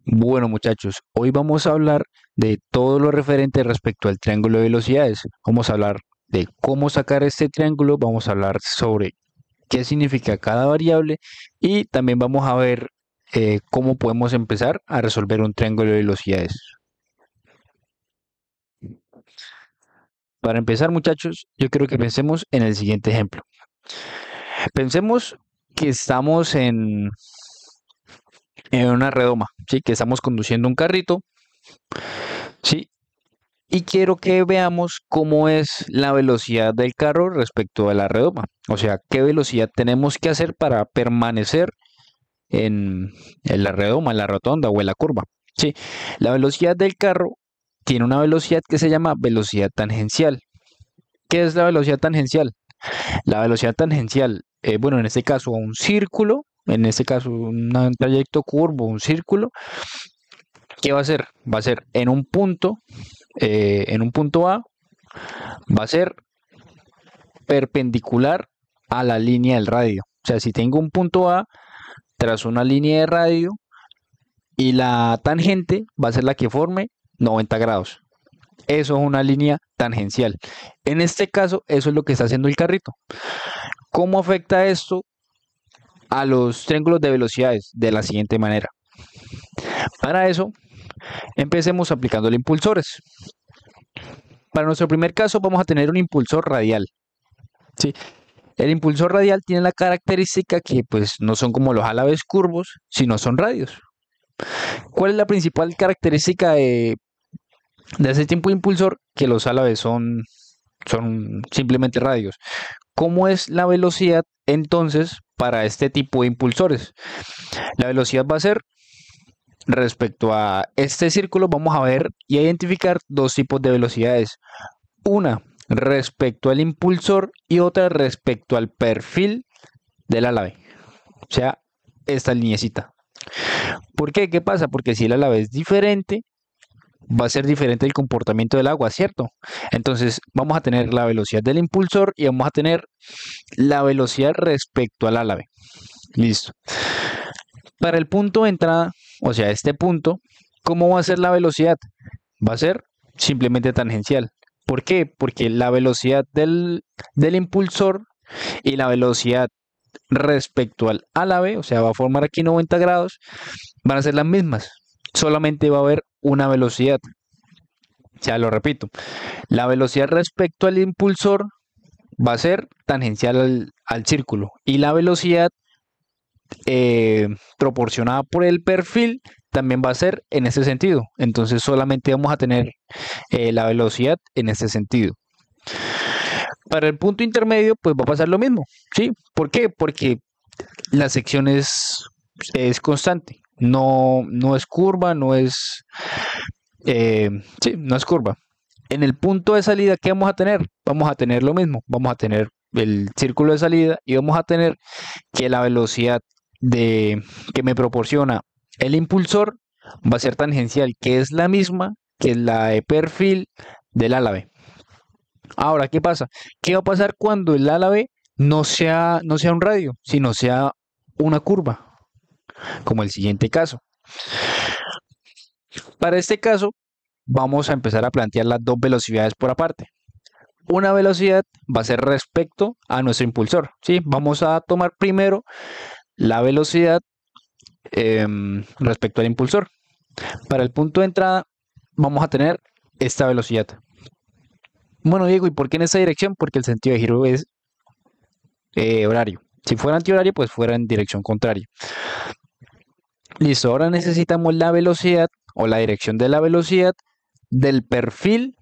Bueno, muchachos, hoy vamos a hablar de todo lo referente respecto al triángulo de velocidades. Vamos a hablar de cómo sacar este triángulo, vamos a hablar sobre qué significa cada variable y también vamos a ver cómo podemos empezar a resolver un triángulo de velocidades. Para empezar, muchachos, yo quiero que pensemos en el siguiente ejemplo. Pensemos que estamos en una redoma, ¿sí? Que estamos conduciendo un carrito, ¿sí? Y quiero que veamos cómo es la velocidad del carro respecto a la redoma. O sea, qué velocidad tenemos que hacer para permanecer en la redoma, en la rotonda o en la curva. Sí, la velocidad del carro tiene una velocidad que se llama velocidad tangencial. ¿Qué es la velocidad tangencial? La velocidad tangencial, bueno, en este caso un círculo, en este caso un trayecto curvo, un círculo, ¿qué va a ser? Va a ser en un punto A, va a ser perpendicular a la línea del radio. O sea, si tengo un punto A tras una línea de radio y la tangente va a ser la que forme 90 grados. Eso es una línea tangencial. En este caso, eso es lo que está haciendo el carrito. ¿Cómo afecta esto a los triángulos de velocidades? De la siguiente manera. Para eso, empecemos aplicando los impulsores. Para nuestro primer caso, vamos a tener un impulsor radial. ¿Sí? El impulsor radial tiene la característica que pues no son como los álabes curvos, sino son radios. ¿Cuál es la principal característica de ese tipo de impulsor? Que los álabes son simplemente radios. ¿Cómo es la velocidad entonces para este tipo de impulsores? La velocidad va a ser respecto a este círculo, vamos a ver y a identificar dos tipos de velocidades. Una respecto al impulsor y otra respecto al perfil del álabe. O sea, esta lineecita. ¿Por qué? ¿Qué pasa? Porque si el álabe es diferente, va a ser diferente el comportamiento del agua, ¿cierto? Entonces vamos a tener la velocidad del impulsor y vamos a tener la velocidad respecto al álabe. Listo. Para el punto de entrada, o sea, este punto, ¿cómo va a ser la velocidad? Va a ser simplemente tangencial. ¿Por qué? Porque la velocidad del impulsor y la velocidad respecto al álabe, o sea, va a formar aquí 90 grados, van a ser las mismas. Solamente va a haber una velocidad. Ya lo repito, la velocidad respecto al impulsor va a ser tangencial al círculo y la velocidad proporcionada por el perfil también va a ser en ese sentido. Entonces solamente vamos a tener la velocidad en ese sentido. Para el punto intermedio, pues va a pasar lo mismo, ¿sí? ¿Por qué? Porque la sección es constante, no es curva, sí, no es curva. En el punto de salida, ¿qué vamos a tener? Vamos a tener lo mismo, vamos a tener el círculo de salida y vamos a tener que la velocidad que me proporciona el impulsor va a ser tangencial, que es la misma que la de perfil del álabe. Ahora, ¿qué pasa? ¿Qué va a pasar cuando el álabe no sea un radio, sino sea una curva, como el siguiente caso? Para este caso, vamos a empezar a plantear las dos velocidades por aparte. Una velocidad va a ser respecto a nuestro impulsor, ¿sí? Vamos a tomar primero la velocidad respecto al impulsor. Para el punto de entrada, vamos a tener esta velocidad. Bueno, Diego, ¿y por qué en esa dirección? Porque el sentido de giro es horario. Si fuera antihorario, pues fuera en dirección contraria. Listo, ahora necesitamos la velocidad o la dirección de la velocidad del perfil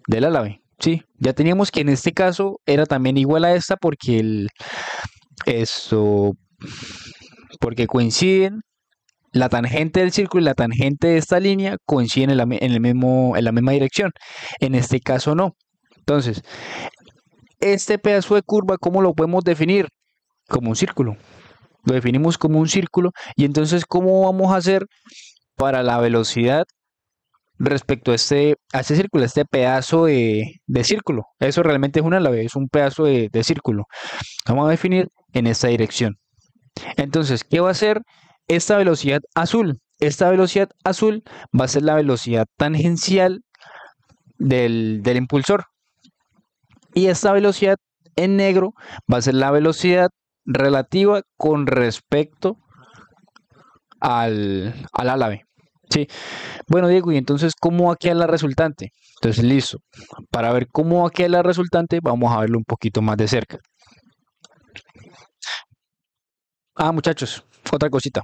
del álabe. Sí, ya teníamos que en este caso era también igual a esta porque esto, porque coinciden la tangente del círculo y la tangente de esta línea coinciden en la misma dirección. En este caso no. Entonces, este pedazo de curva, ¿cómo lo podemos definir? Como un círculo. Lo definimos como un círculo y entonces, ¿cómo vamos a hacer para la velocidad respecto a este círculo, a este pedazo de círculo? Eso realmente es una álabe, es un pedazo de círculo. Vamos a definir en esta dirección. Entonces, ¿qué va a ser esta velocidad azul? esta velocidad azul va a ser la velocidad tangencial del impulsor. Y esta velocidad en negro va a ser la velocidad relativa con respecto al álave. ¿Sí? Bueno, Diego, y entonces, ¿cómo va a quedar la resultante? Entonces, listo. Para ver cómo va a quedar la resultante, vamos a verlo un poquito más de cerca. Ah, muchachos, otra cosita.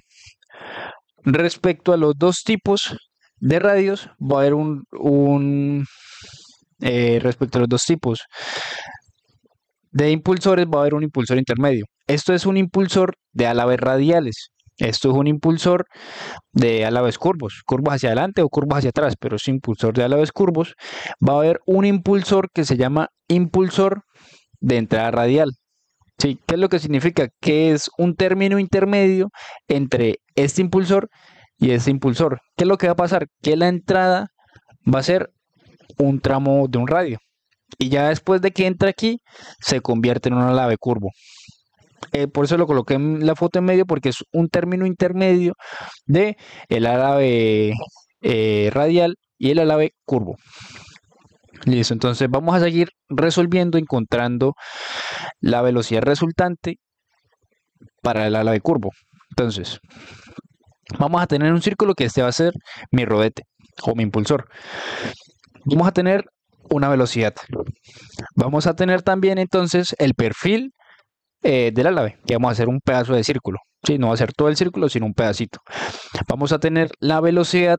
Respecto a los dos tipos de radios, va a haber respecto a los dos tipos de impulsores, va a haber un impulsor intermedio. Esto es un impulsor de álabes radiales. Esto es un impulsor de álabes curvos, curvos hacia adelante o curvos hacia atrás, pero es impulsor de álabes curvos. Va a haber un impulsor que se llama impulsor de entrada radial. ¿Sí? ¿Qué es lo que significa? Que es un término intermedio entre este impulsor y este impulsor. ¿Qué es lo que va a pasar? Que la entrada va a ser un tramo de un radio. Y ya después de que entra aquí, se convierte en un álave curvo. Por eso lo coloqué en la foto en medio, porque es un término intermedio de el álave radial y el álave curvo. Listo, entonces vamos a seguir resolviendo, encontrando la velocidad resultante para el álave curvo. Entonces, vamos a tener un círculo que este va a ser mi rodete o mi impulsor. Vamos a tener una velocidad. Vamos a tener también entonces el perfil del álave, que vamos a hacer un pedazo de círculo. Sí, no va a ser todo el círculo, sino un pedacito. Vamos a tener la velocidad,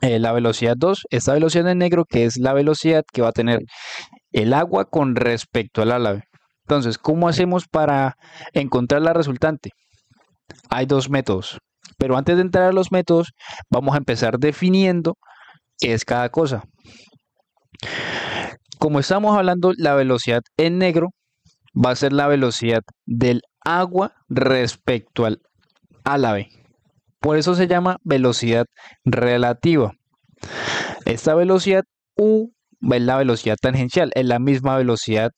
la velocidad 2, esta velocidad en negro, que es la velocidad que va a tener el agua con respecto al álave. Entonces, ¿cómo hacemos para encontrar la resultante? Hay dos métodos, pero antes de entrar a los métodos, vamos a empezar definiendo qué es cada cosa. Como estamos hablando, la velocidad en negro va a ser la velocidad del agua respecto al álave. Por eso se llama velocidad relativa. Esta velocidad U es la velocidad tangencial, es la misma velocidad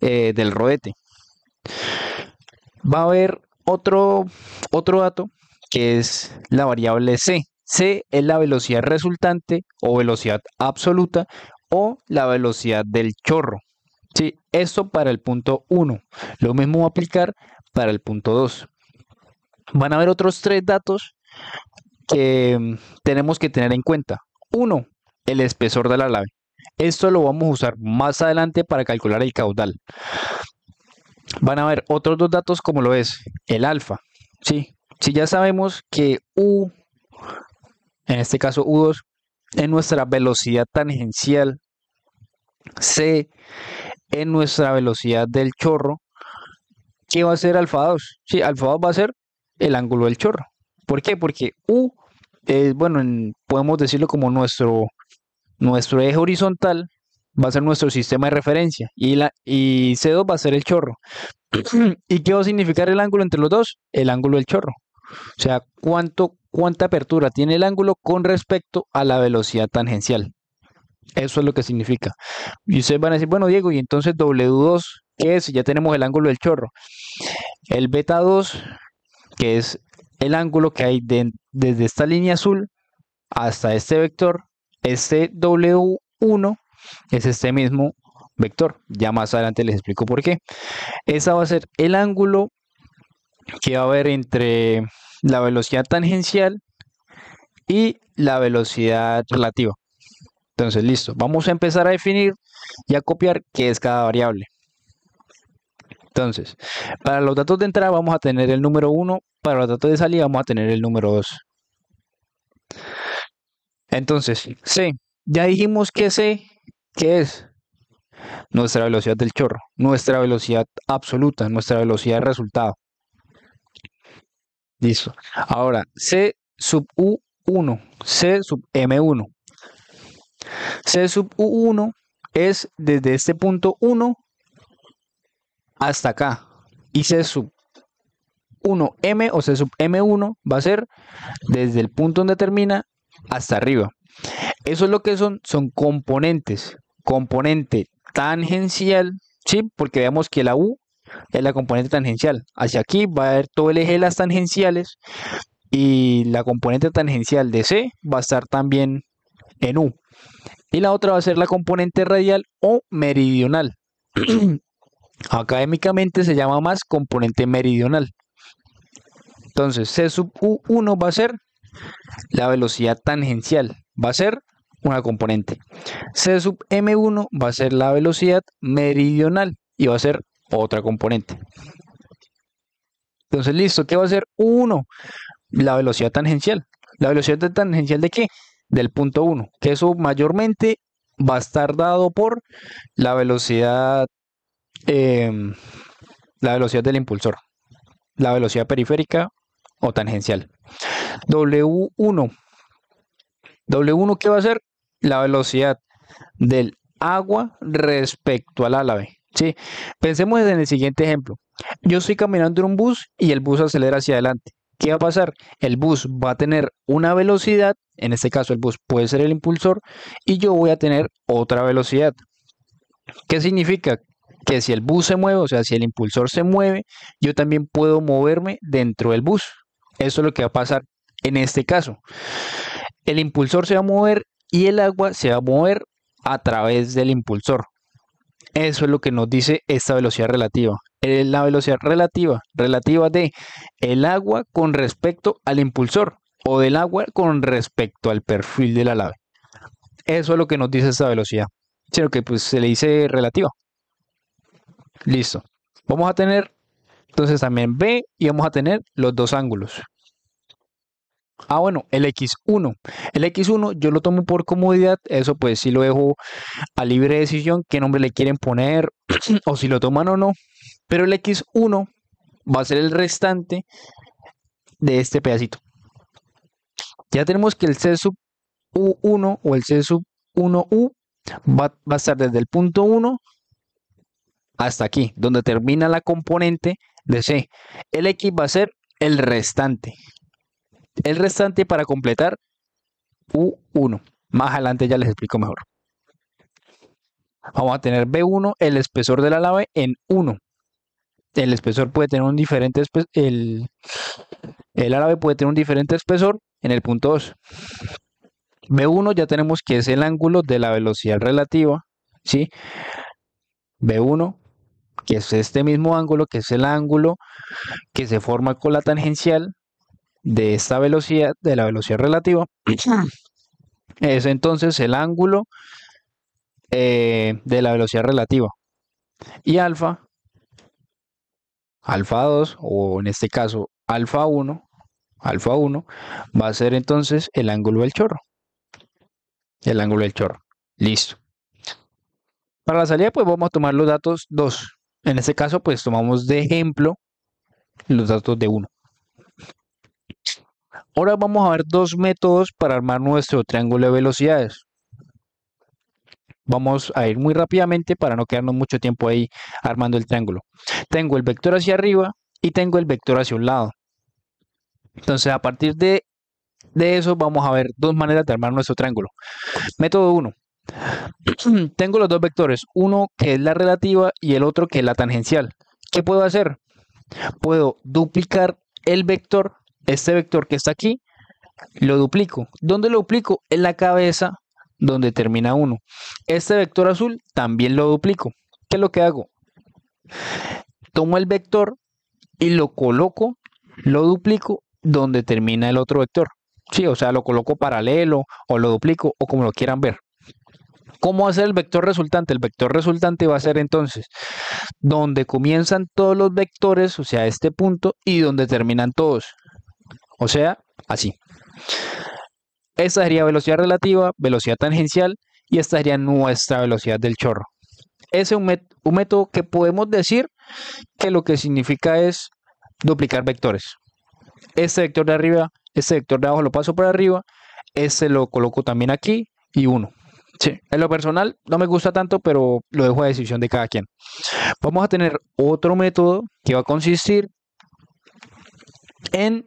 del rodete. Va a haber otro dato que es la variable C. C es la velocidad resultante o velocidad absoluta o la velocidad del chorro. ¿Sí? Esto para el punto 1. Lo mismo va a aplicar para el punto 2. Van a haber otros tres datos que tenemos que tener en cuenta. Uno, el espesor del álave. Esto lo vamos a usar más adelante para calcular el caudal. Van a haber otros dos datos como lo es el alfa. ¿Sí? Si ya sabemos que U, en este caso U2, es nuestra velocidad tangencial, C es nuestra velocidad del chorro, ¿qué va a ser alfa 2? Sí, alfa 2 va a ser el ángulo del chorro. ¿Por qué? Porque U, bueno, podemos decirlo como nuestro eje horizontal, va a ser nuestro sistema de referencia y C2 va a ser el chorro. ¿Y qué va a significar el ángulo entre los dos? El ángulo del chorro. O sea, cuánta apertura tiene el ángulo con respecto a la velocidad tangencial. Eso es lo que significa. Y ustedes van a decir, bueno, Diego, ¿y entonces W2 qué es? Ya tenemos el ángulo del chorro. El beta 2, que es el ángulo que hay desde esta línea azul hasta este vector, este W1 es este mismo vector. Ya más adelante les explico por qué. Esa va a ser el ángulo que va a haber entre la velocidad tangencial y la velocidad relativa. Entonces, listo. Vamos a empezar a definir y a copiar qué es cada variable. Entonces, para los datos de entrada vamos a tener el número 1, para los datos de salida vamos a tener el número 2. Entonces, C, ya dijimos que C, ¿qué es? Nuestra velocidad del chorro, nuestra velocidad absoluta, nuestra velocidad de resultado. Listo. Ahora, C sub U1, C sub M1. C sub U1 es desde este punto 1 hasta acá. Y C sub 1M o C sub M1 va a ser desde el punto donde termina hasta arriba. Eso es lo que son componentes. Componente tangencial, ¿sí? Porque veamos que la U es la componente tangencial. Hacia aquí va a haber todo el eje de las tangenciales y la componente tangencial de C va a estar también en U. Y la otra va a ser la componente radial o meridional. Académicamente se llama más componente meridional. Entonces, C sub U1 va a ser la velocidad tangencial, va a ser una componente. C sub M1 va a ser la velocidad meridional y va a ser otra componente. Entonces, listo, ¿qué va a ser U1? La velocidad tangencial. ¿La velocidad tangencial de qué? Del punto 1, que eso mayormente va a estar dado por la velocidad, la velocidad del impulsor, la velocidad periférica o tangencial. W1. W1, ¿qué va a ser? La velocidad del agua respecto al álave. ¿Sí? Pensemos en el siguiente ejemplo. Yo estoy caminando en un bus y el bus acelera hacia adelante. ¿Qué va a pasar? El bus va a tener una velocidad, en este caso el bus puede ser el impulsor, y yo voy a tener otra velocidad. ¿Qué significa? Que si el bus se mueve, o sea, si el impulsor se mueve, yo también puedo moverme dentro del bus. Eso es lo que va a pasar en este caso. El impulsor se va a mover y el agua se va a mover a través del impulsor. Eso es lo que nos dice esta velocidad relativa. La velocidad relativa de el agua con respecto al impulsor o del agua con respecto al perfil de la nave. Eso es lo que nos dice esta velocidad. Sino que pues se le dice relativa. Listo. Vamos a tener entonces también B y vamos a tener los dos ángulos. Bueno, el X1. El X1 yo lo tomo por comodidad, eso pues sí lo dejo a libre decisión qué nombre le quieren poner o si lo toman o no. Pero el X1 va a ser el restante de este pedacito. Ya tenemos que el C sub U1 o el C sub 1U va a estar desde el punto 1 hasta aquí, donde termina la componente de C. El X va a ser el restante. El restante para completar U1. Más adelante ya les explico mejor. Vamos a tener B1, el espesor de la nave en 1. El espesor puede tener un diferente el árabe puede tener un diferente espesor en el punto 2. B1 ya tenemos que es el ángulo de la velocidad relativa, ¿sí? B1, que es este mismo ángulo, que es el ángulo que se forma con la tangencial de esta velocidad, de la velocidad relativa. Es entonces el ángulo de la velocidad relativa. Y alfa 2, o en este caso alfa 1 va a ser entonces el ángulo del chorro. El ángulo del chorro. Listo. Para la salida pues vamos a tomar los datos 2. En este caso pues tomamos de ejemplo los datos de 1. Ahora vamos a ver dos métodos para armar nuestro triángulo de velocidades. Vamos a ir muy rápidamente para no quedarnos mucho tiempo ahí armando el triángulo. Tengo el vector hacia arriba y tengo el vector hacia un lado. Entonces a partir de eso vamos a ver dos maneras de armar nuestro triángulo. Método 1. Tengo los dos vectores, uno que es la relativa y el otro que es la tangencial. ¿Qué puedo hacer? Puedo duplicar el vector, este vector que está aquí, lo duplico. ¿Dónde lo duplico? En la cabeza donde termina 1. Este vector azul también lo duplico. ¿Qué es lo que hago? Tomo el vector y lo coloco, lo duplico donde termina el otro vector. Sí, o sea, lo coloco paralelo o lo duplico o como lo quieran ver. ¿Cómo va a ser el vector resultante? El vector resultante va a ser entonces donde comienzan todos los vectores, o sea, este punto, y donde terminan todos. O sea, así. Esta sería velocidad relativa, velocidad tangencial, y esta sería nuestra velocidad del chorro. Ese es un método que podemos decir que lo que significa es duplicar vectores. Este vector de arriba, este vector de abajo lo paso por arriba, este lo coloco también aquí y 1. Sí, en lo personal no me gusta tanto, pero lo dejo a decisión de cada quien. Vamos a tener otro método que va a consistir en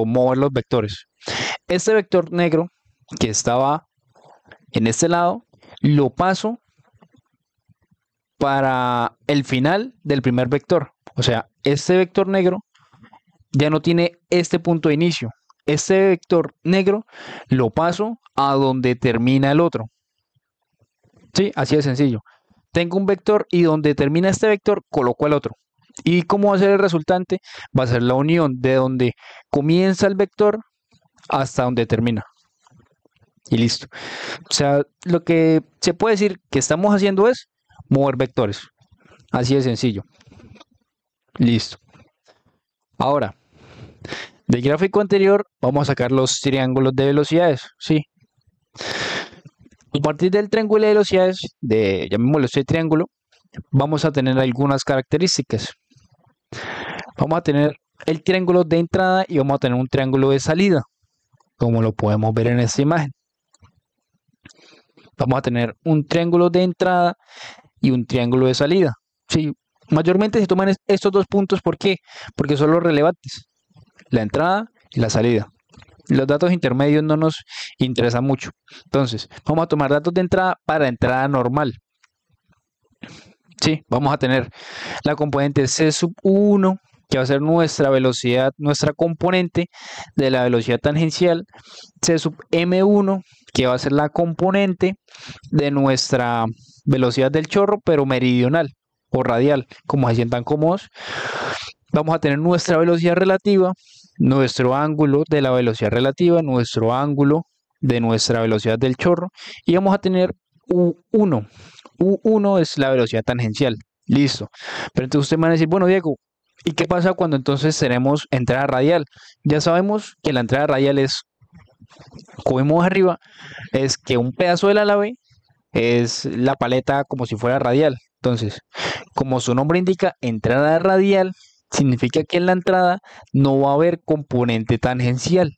mover los vectores. Este vector negro que estaba en este lado, lo paso para el final del primer vector. O sea, este vector negro ya no tiene este punto de inicio. Este vector negro lo paso a donde termina el otro. Sí, así de sencillo. Tengo un vector y donde termina este vector coloco el otro. ¿Y cómo va a ser el resultante? Va a ser la unión de donde comienza el vector hasta donde termina. Y listo. O sea, lo que se puede decir que estamos haciendo es mover vectores. Así de sencillo. Listo. Ahora, del gráfico anterior vamos a sacar los triángulos de velocidades. Sí. A partir del triángulo de velocidades, llamémoslo este triángulo, vamos a tener algunas características. Vamos a tener el triángulo de entrada y vamos a tener un triángulo de salida, como lo podemos ver en esta imagen. Vamos a tener un triángulo de entrada y un triángulo de salida. Sí, mayormente se toman estos dos puntos, ¿por qué? Porque son los relevantes, la entrada y la salida. Los datos intermedios no nos interesan mucho. Entonces, vamos a tomar datos de entrada para entrada normal. Sí, vamos a tener la componente C sub 1, que va a ser nuestra velocidad, nuestra componente de la velocidad tangencial. C sub M1, que va a ser la componente de nuestra velocidad del chorro, pero meridional o radial, como se sientan cómodos. Vamos a tener nuestra velocidad relativa, nuestro ángulo de la velocidad relativa, nuestro ángulo de nuestra velocidad del chorro, y vamos a tener U1. U1 es la velocidad tangencial. Listo. Pero entonces usted me va a decir, bueno, Diego, ¿y qué pasa cuando entonces tenemos entrada radial? Ya sabemos que la entrada radial es, como vemos arriba, es que un pedazo del ala B es la paleta como si fuera radial. Entonces, como su nombre indica, entrada radial, significa que en la entrada no va a haber componente tangencial.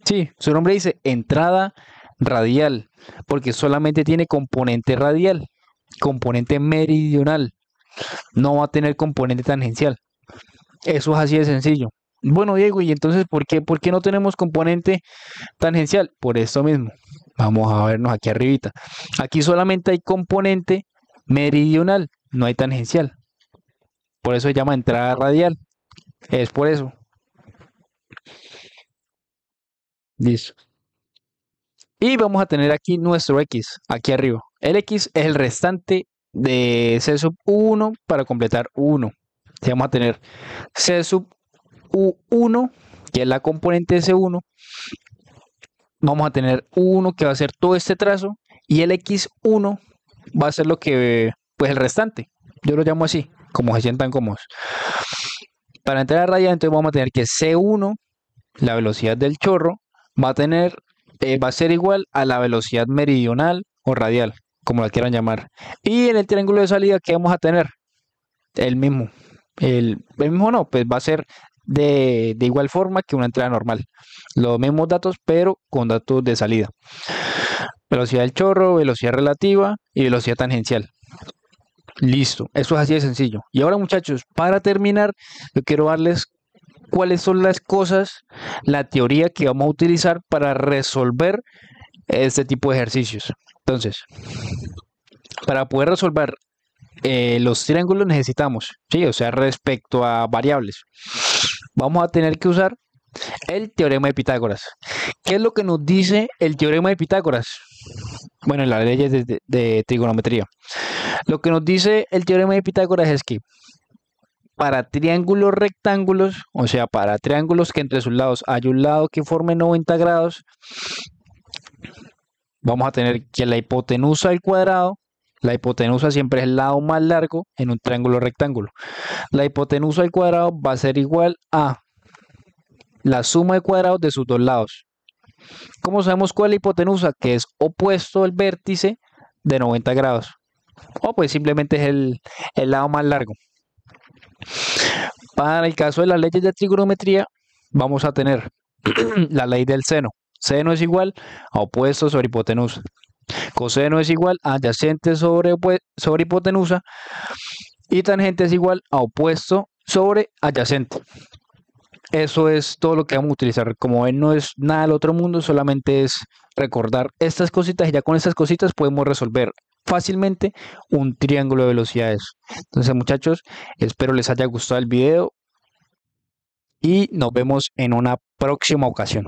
Sí, su nombre dice entrada radial, porque solamente tiene componente radial, componente meridional, no va a tener componente tangencial. Eso es así de sencillo. Bueno, Diego, ¿y entonces por qué no tenemos componente tangencial? Por esto mismo. Vamos a vernos aquí arribita. Aquí solamente hay componente meridional, no hay tangencial. Por eso se llama entrada radial. Es por eso. Listo. Y vamos a tener aquí nuestro X, aquí arriba. El X es el restante de C sub 1 para completar 1. Vamos a tener C sub U1, que es la componente de C1. Vamos a tener U1, que va a ser todo este trazo. Y el X1 va a ser lo que, pues el restante. Yo lo llamo así, como se sientan cómodos. Para entrar a radial, entonces vamos a tener que C1, la velocidad del chorro, va a ser igual a la velocidad meridional o radial, como la quieran llamar. Y en el triángulo de salida, ¿qué vamos a tener? El mismo. El mismo no, pues va a ser de igual forma que una entrada normal. Los mismos datos, pero con datos de salida. Velocidad del chorro, velocidad relativa y velocidad tangencial. Listo, eso es así de sencillo. Y ahora, muchachos, para terminar, yo quiero darles cuáles son las cosas, la teoría que vamos a utilizar para resolver este tipo de ejercicios. Entonces, para poder resolver los triángulos necesitamos, sí, o sea, respecto a variables, vamos a tener que usar el teorema de Pitágoras. ¿Qué es lo que nos dice el teorema de Pitágoras? Bueno, en las leyes de trigonometría. Lo que nos dice el teorema de Pitágoras es que para triángulos rectángulos, o sea, para triángulos que entre sus lados hay un lado que forme 90 grados, vamos a tener que la hipotenusa al cuadrado, la hipotenusa siempre es el lado más largo en un triángulo rectángulo. La hipotenusa al cuadrado va a ser igual a la suma de cuadrados de sus dos lados. ¿Cómo sabemos cuál es la hipotenusa? Que es opuesto al vértice de 90 grados. O pues simplemente es el lado más largo. Para el caso de las leyes de trigonometría, vamos a tener la ley del seno. Seno es igual a opuesto sobre hipotenusa. Coseno es igual a adyacente sobre hipotenusa. Y tangente es igual a opuesto sobre adyacente. Eso es todo lo que vamos a utilizar. Como ven, no es nada del otro mundo, solamente es recordar estas cositas y ya con estas cositas podemos resolver fácilmente un triángulo de velocidades. Entonces, muchachos, espero les haya gustado el video y nos vemos en una próxima ocasión.